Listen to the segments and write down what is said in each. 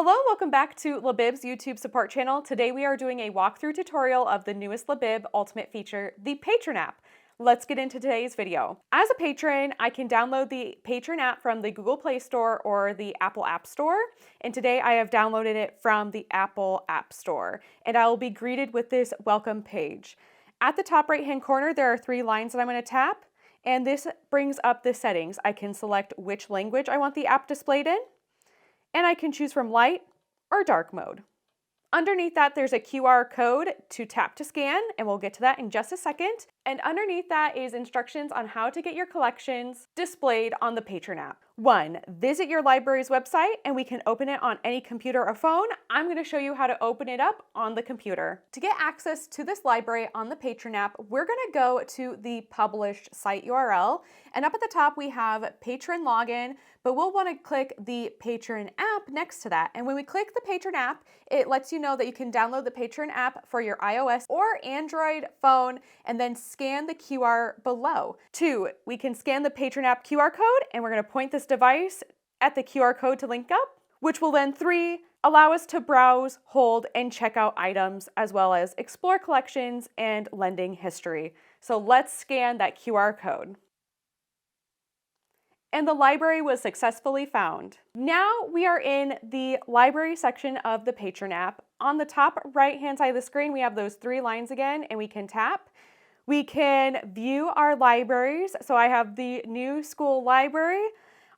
Hello, welcome back to Libib's YouTube support channel. Today we are doing a walkthrough tutorial of the newest Libib ultimate feature, the Patron app. Let's get into today's video. As a patron, I can download the Patron app from the Google Play Store or the Apple App Store. And today I have downloaded it from the Apple App Store. And I will be greeted with this welcome page. At the top right-hand corner, there are three lines that I'm going to tap. And this brings up the settings. I can select which language I want the app displayed in. And I can choose from light or dark mode. Underneath that, there's a QR code to tap to scan, and we'll get to that in just a second. And underneath that is instructions on how to get your collections displayed on the Patron app. 1. Visit your library's website, and we can open it on any computer or phone. I'm going to show you how to open it up on the computer. To get access to this library on the Patron app, we're going to go to the published site URL, and up at the top we have Patron Login, but we'll want to click the Patron app next to that. And when we click the Patron app, it lets you know that you can download the Patron app for your iOS or Android phone and then scan the QR below. 2, we can scan the Patron app QR code, and we're going to point this device at the QR code to link up, which will then 3, allow us to browse, hold, and check out items, as well as explore collections and lending history. So let's scan that QR code. And the library was successfully found. Now we are in the library section of the Patron app. On the top right-hand side of the screen, we have those 3 lines again, and we can tap. We can view our libraries. So I have the new school library.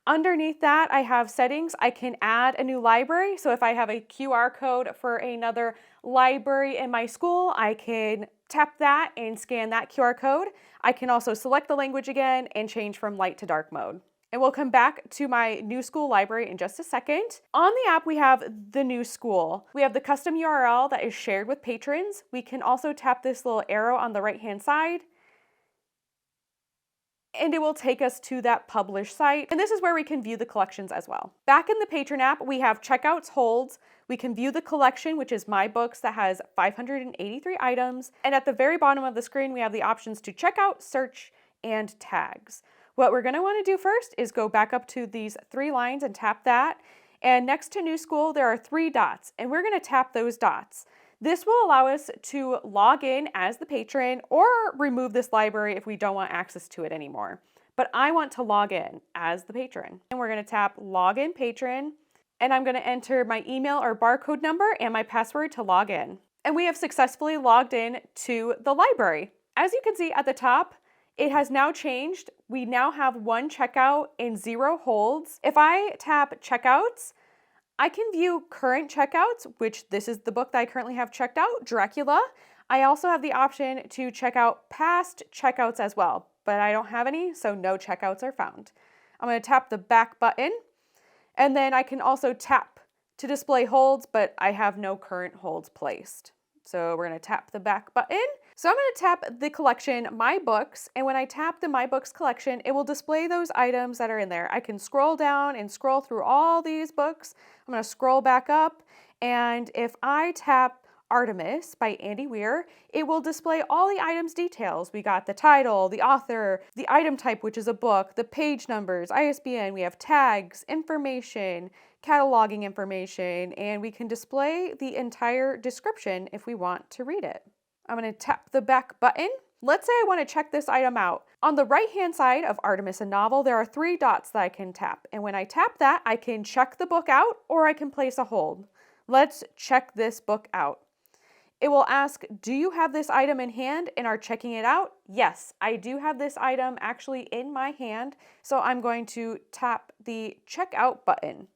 Underneath that, I have settings. I can add a new library. So if I have a QR code for another library in my school, I can tap that and scan that QR code. I can also select the language again and change from light to dark mode. And we'll come back to my new school library in just a second. On the app, we have the new school. We have the custom URL that is shared with patrons. We can also tap this little arrow on the right-hand side, and it will take us to that published site. And this is where we can view the collections as well. Back in the Patron app, we have checkouts, holds. We can view the collection, which is my books, that has 583 items. And at the very bottom of the screen, we have the options to check out, search, and tags. What we're going to want to do first is go back up to these 3 lines and tap that. And next to new school, there are 3 dots, and we're going to tap those dots. This will allow us to log in as the patron or remove this library if we don't want access to it anymore. But I want to log in as the patron. And we're going to tap Login Patron, and I'm going to enter my email or barcode number and my password to log in. And we have successfully logged in to the library. As you can see at the top, it has now changed. We now have 1 checkout and 0 holds. If I tap checkouts, I can view current checkouts, which this is the book that I currently have checked out, Dracula. I also have the option to check out past checkouts as well, but I don't have any, so no checkouts are found. I'm going to tap the back button, and then I can also tap to display holds, but I have no current holds placed. So we're going to tap the back button. So I'm going to tap the collection, My Books, and when I tap the My Books collection, it will display those items that are in there. I can scroll down and scroll through all these books. I'm going to scroll back up, and if I tap Artemis by Andy Weir, it will display all the items details. We got the title, the author, the item type, which is a book, the page numbers, ISBN, we have tags, information, cataloging information, and we can display the entire description if we want to read it. I'm going to tap the back button. Let's say I want to check this item out. On the right-hand side of Artemis a Novel, there are 3 dots that I can tap. And when I tap that, I can check the book out or I can place a hold. Let's check this book out. It will ask, do you have this item in hand and are checking it out? Yes, I do have this item actually in my hand. So I'm going to tap the checkout button.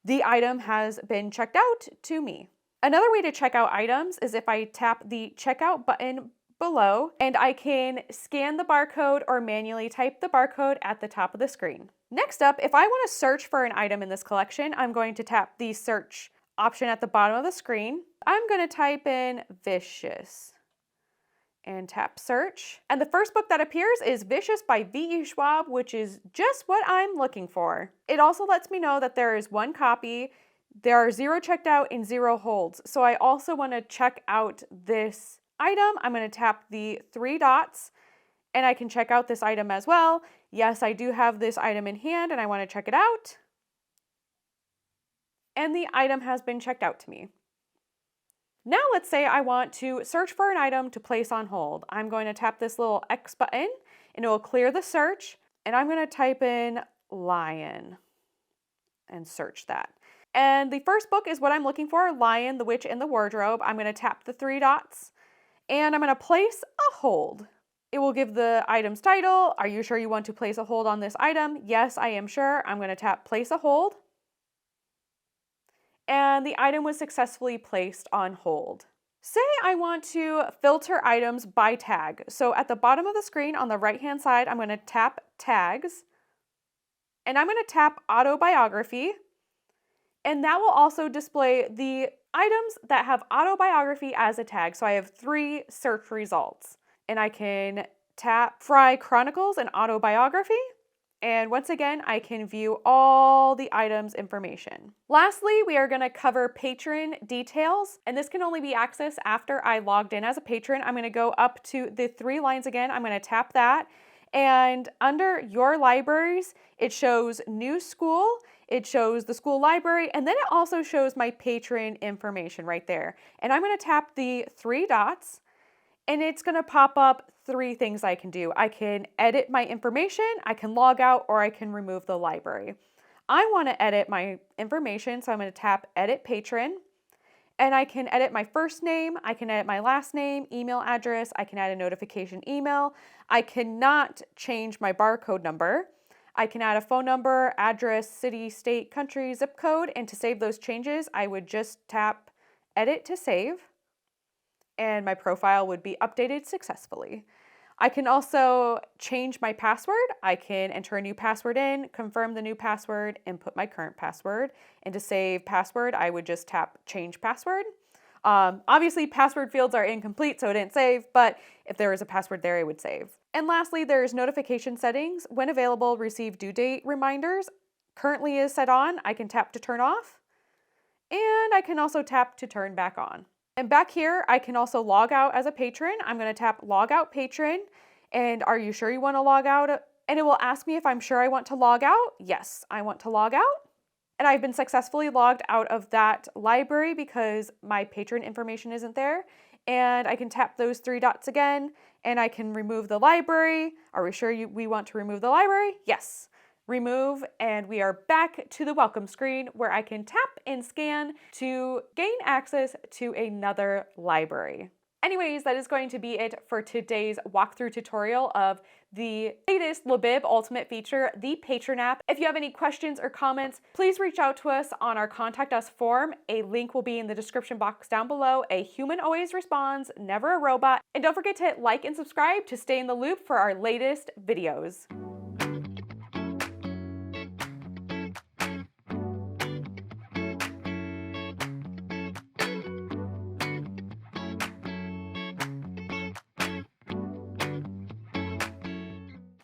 The item has been checked out to me. Another way to check out items is if I tap the checkout button below, and I can scan the barcode or manually type the barcode at the top of the screen. Next up, if I want to search for an item in this collection, I'm going to tap the search option at the bottom of the screen. I'm going to type in Vicious and tap search. And the first book that appears is Vicious by V.E. Schwab, which is just what I'm looking for. It also lets me know that there is 1 copy. There are 0 checked out and 0 holds. So I also want to check out this item. I'm going to tap the 3 dots and I can check out this item as well. Yes, I do have this item in hand and I want to check it out. and the item has been checked out to me. Now let's say I want to search for an item to place on hold. I'm going to tap this little X button and it will clear the search, and I'm going to type in lion and search that. And the first book is what I'm looking for, Lion, the Witch, and the Wardrobe. I'm going to tap the 3 dots and I'm going to place a hold. It will give the item's title. Are you sure you want to place a hold on this item? Yes, I am sure. I'm going to tap place a hold. And the item was successfully placed on hold. Say I want to filter items by tag. So at the bottom of the screen on the right-hand side, I'm going to tap tags. And I'm going to tap autobiography. And that will also display the items that have autobiography as a tag. So I have 3 search results. And I can tap Fry Chronicles and autobiography. And once again, I can view all the items information. Lastly, we are going to cover Patron Details, and this can only be accessed after I logged in as a patron. I'm going to go up to the 3 lines again. I'm going to tap that, and under Your Libraries, it shows New School, it shows the school library, and then it also shows my patron information right there. And I'm going to tap the 3 dots, and it's going to pop up 3 things I can do. I can edit my information, I can log out, or I can remove the library. I want to edit my information, so I'm going to tap Edit Patron, and I can edit my first name, I can edit my last name, email address, I can add a notification email. I cannot change my barcode number. I can add a phone number, address, city, state, country, zip code, and to save those changes, I would just tap Edit to save, and my profile would be updated successfully. I can also change my password. I can enter a new password in, confirm the new password, input my current password. And to save password, I would just tap change password. Obviously, password fields are incomplete, so it didn't save, but if there was a password there, it would save. And lastly, there's notification settings. When available, receive due date reminders. Currently is set on. I can tap to turn off, and I can also tap to turn back on. And back here, I can also log out as a patron. I'm going to tap Log Out Patron. And are you sure you want to log out? And it will ask me if I'm sure I want to log out. Yes, I want to log out. And I've been successfully logged out of that library because my patron information isn't there. And I can tap those 3 dots again, and I can remove the library. Are we sure we want to remove the library? Yes. Remove, and we are back to the welcome screen where I can tap and scan to gain access to another library. Anyways, that is going to be it for today's walkthrough tutorial of the latest Libib Ultimate feature, the Patron app. If you have any questions or comments, please reach out to us on our Contact Us form. A link will be in the description box down below. A human always responds, never a robot. And don't forget to hit like and subscribe to stay in the loop for our latest videos.